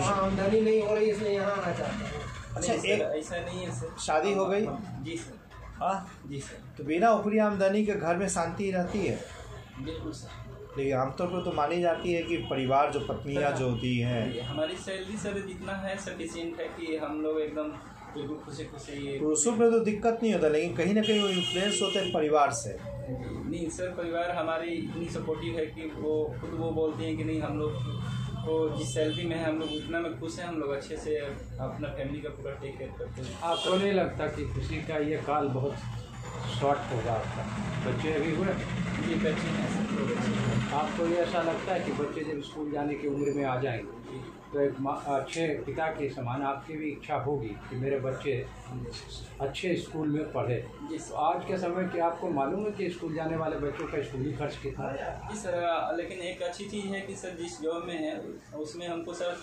वहाँ आमदनी नहीं हो रही इसलिए यहाँ आना चाहते हैं। अच्छा, एक ऐसा नहीं है सर। शादी हो गई? जी सर। हाँ जी सर। तो बिना ऊपरी आमदनी के घर में शांति रहती है? बिल्कुल सर। लेकिन आमतौर पर तो मानी जाती है कि परिवार जो पत्नियां जो होती हैं, हमारी सैलरी सर जितना है सफिशिएंट है कि हम लोग एकदम बिल्कुल खुशी खुशी। पुरुषों में तो दिक्कत नहीं होता, लेकिन कहीं ना कहीं वो इन्फ्लुएंस होते हैं परिवार से। नहीं सर, परिवार हमारी इतनी सपोर्टिव है कि वो खुद वो बोलती हैं कि नहीं, हम लोग को जिस सैलरी में है हम लोग उतना में खुश हैं, हम लोग अच्छे से अपना फैमिली का पूरा टेक केयर करते हैं। आपको नहीं लगता कि खुशी का ये काल बहुत शॉर्ट हो जाता है? बच्चे अभी हुए? जी बच्चे हैं सर, दो बच्चे हैं। आपको ये ऐसा लगता है कि बच्चे जब स्कूल जाने की उम्र में आ जाएंगे तो एक अच्छे पिता के समान आपकी भी इच्छा होगी कि मेरे बच्चे अच्छे स्कूल में पढ़े? तो आज के समय कि आपको मालूम है कि स्कूल जाने वाले बच्चों का स्कूली खर्च कितना है? जी सर, लेकिन एक अच्छी चीज़ है कि सर जिस जॉब में है उसमें हमको सर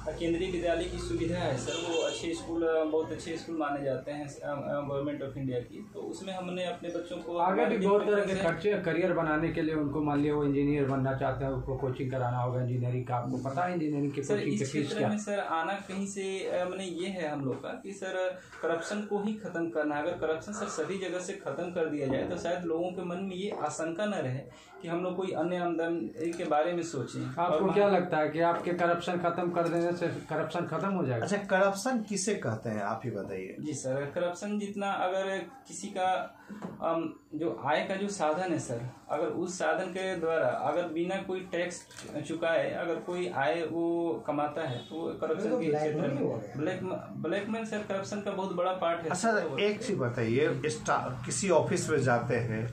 केंद्रीय विद्यालय की सुविधा है सर। वो अच्छे स्कूल, बहुत अच्छे स्कूल माने जाते हैं गवर्नमेंट ऑफ इंडिया की। तो उसमें हमने अपने बच्चों को आगे भी बहुत तरह के खर्चे करियर बनाने के लिए उनको, मान लिया वो इंजीनियर बनना चाहते हैं, उसको कोचिंग कराना होगा इंजीनियरिंग का। आपको पता है इंजीनियरिंग की सर कोचिंग इस क्षेत्र में सर आना कहीं से मैंने ये है हम लोग का कि सर करप्शन को ही खत्म करना है। अगर करप्शन सर सभी जगह से खत्म कर दिया जाए तो शायद लोगों के मन में ये आशंका न रहे कि हम लोग कोई अन्य आमदनी के बारे में सोचें। आपको क्या लगता है कि आपके करप्शन खत्म कर देने से करप्शन खत्म हो जाएगा? अच्छा, करप्शन किसे कहते हैं आप ही बताइए। जी सर, करप्शन जितना अगर किसी का जो आय का जो साधन है सर, अगर उस साधन के द्वारा अगर बिना कोई टैक्स चुकाए अगर कोई आय वो कमाता है तो करप्शन के क्षेत्र में ब्लैक में सर करप्शन का बहुत बड़ा पार्ट है। अच्छा, एक चीज बताइए, किसी ऑफिस में जाते हैं,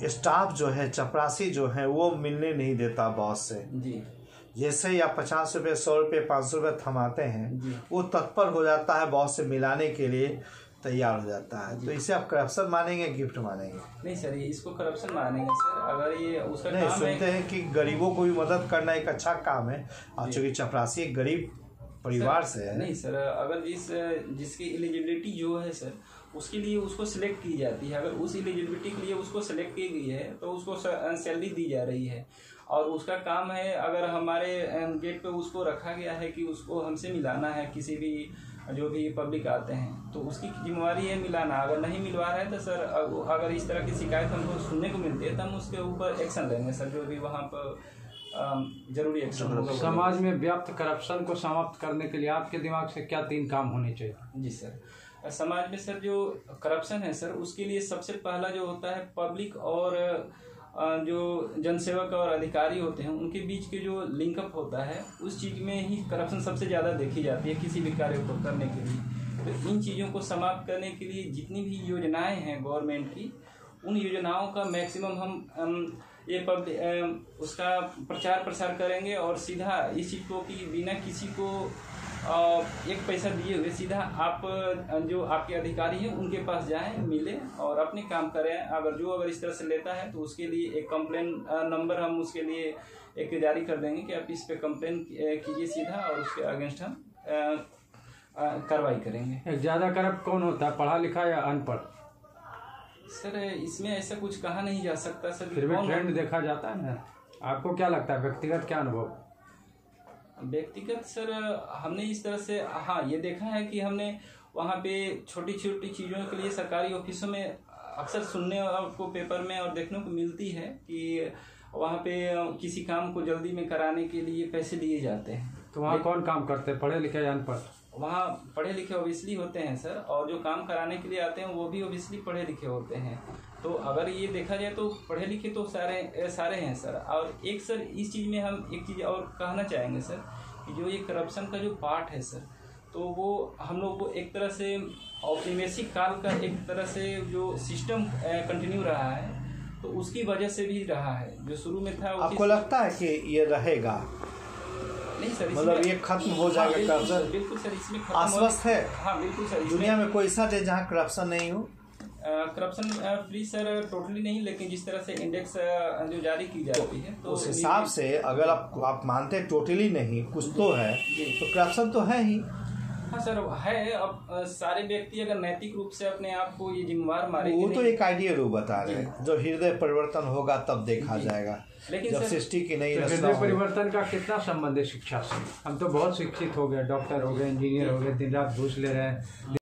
स्टाफ जो है, चपरासी जो है, वो मिलने नहीं देता बॉस से। जी। जैसे ही आप 50 रुपये, 100 रुपये, 500 रुपये थमाते हैं, वो तत्पर हो जाता है बॉस से मिलाने के लिए तैयार हो जाता है। तो इसे आप करप्शन मानेंगे, गिफ्ट मानेंगे? नहीं सर, ये इसको करप्शन मानेंगे सर। अगर ये उसका नहीं, काम सुनते हैं कि गरीबों को भी मदद करना एक अच्छा काम है, और चूंकि चपरासी एक गरीब परिवार से है। नहीं सर, अगर जिसकी एलिजिबिलिटी जो है सर उसके लिए उसको सिलेक्ट की जाती है, अगर उस एलिजिबिलिटी के लिए उसको सिलेक्ट की गई है तो उसको सैलरी दी जा रही है और उसका काम है, अगर हमारे गेट पे उसको रखा गया है कि उसको हमसे मिलाना है किसी भी जो भी पब्लिक आते हैं, तो उसकी जिम्मेवारी है मिलाना। अगर नहीं मिलवा रहा है तो सर अगर इस तरह की शिकायत हमको सुनने को मिलती है तो हम उसके ऊपर एक्शन लेंगे सर, जो भी वहाँ पर जरूरी एक्शन होगा। समाज में व्याप्त करप्शन को समाप्त करने के लिए आपके दिमाग से क्या 3 काम होने चाहिए? जी सर, समाज में सर जो करप्शन है सर उसके लिए सबसे पहला जो होता है पब्लिक और जो जनसेवक और अधिकारी होते हैं उनके बीच के जो लिंकअप होता है उस चीज़ में ही करप्शन सबसे ज़्यादा देखी जाती है किसी भी कार्य को करने के लिए। तो इन चीज़ों को समाप्त करने के लिए जितनी भी योजनाएं हैं गवर्नमेंट की, उन योजनाओं का मैक्सिमम हम ये उसका प्रचार प्रसार करेंगे और सीधा इस चीज़ को कि बिना किसी को एक पैसा दिए हुए सीधा आप जो आपके अधिकारी हैं उनके पास जाएं, मिलें और अपने काम करें। अगर इस तरह से लेता है तो उसके लिए एक कंप्लेन नंबर हम उसके लिए एक जारी कर देंगे कि आप इस पे कंप्लेन कीजिए सीधा, और उसके अगेंस्ट हम कार्रवाई करेंगे। ज़्यादा करप्ट कौन होता है, पढ़ा लिखा या अनपढ़? सर इसमें ऐसा कुछ कहा नहीं जा सकता सर, फिर भी ट्रेंड देखा जाता है ना। आपको क्या लगता है, व्यक्तिगत क्या अनुभव? व्यक्तिगत सर हमने इस तरह से ये देखा है कि हमने वहाँ पे छोटी छोटी चीज़ों के लिए सरकारी ऑफिसों में अक्सर सुनने को पेपर में और देखने को मिलती है कि वहाँ पे किसी काम को जल्दी में कराने के लिए पैसे लिए जाते हैं। तो वहाँ कौन काम करते हैं, पढ़े लिखे या अनपढ़? वहाँ पढ़े लिखे ओबियसली होते हैं सर, और जो काम कराने के लिए आते हैं वो भी ओबियसली पढ़े लिखे होते हैं। तो अगर ये देखा जाए तो पढ़े लिखे तो सारे हैं सर। और एक सर इस चीज़ में हम एक चीज़ और कहना चाहेंगे सर कि जो ये करप्शन का जो पार्ट है सर, तो वो हम लोग को एक तरह से औपनिवेशिक काल का एक तरह से जो सिस्टम कंटिन्यू रहा है तो उसकी वजह से भी रहा है, जो शुरू में था। आपको लगता है कि ये रहेगा? नहीं सर, मतलब ये खत्म हो जाएगा करप्शन? बिल्कुल सर, इसमें आश्वस्त है? हाँ बिल्कुल सर। दुनिया में कोई ऐसा है जहाँ करप्शन नहीं हो? करप्शन फ्री सर टोटली नहीं, लेकिन जिस तरह से इंडेक्स जो जारी की जाती है तो उस हिसाब से अगर आप मानते हैं टोटली नहीं, कुछ तो है, तो करप्शन तो है ही। हाँ सर है। अब सारे व्यक्ति अगर नैतिक रूप से अपने आप को ये जिम्मेवार मारे वो तो एक आइडियल वो बता रहे हैं, जब हृदय परिवर्तन होगा तब देखा जाएगा, लेकिन जब सर सृष्टि की नई तो रचना हृदय परिवर्तन का कितना संबंध है शिक्षा से? हम तो बहुत शिक्षित हो गए, डॉक्टर हो गए, इंजीनियर हो गए, दिन रात घूस ले रहे हैं।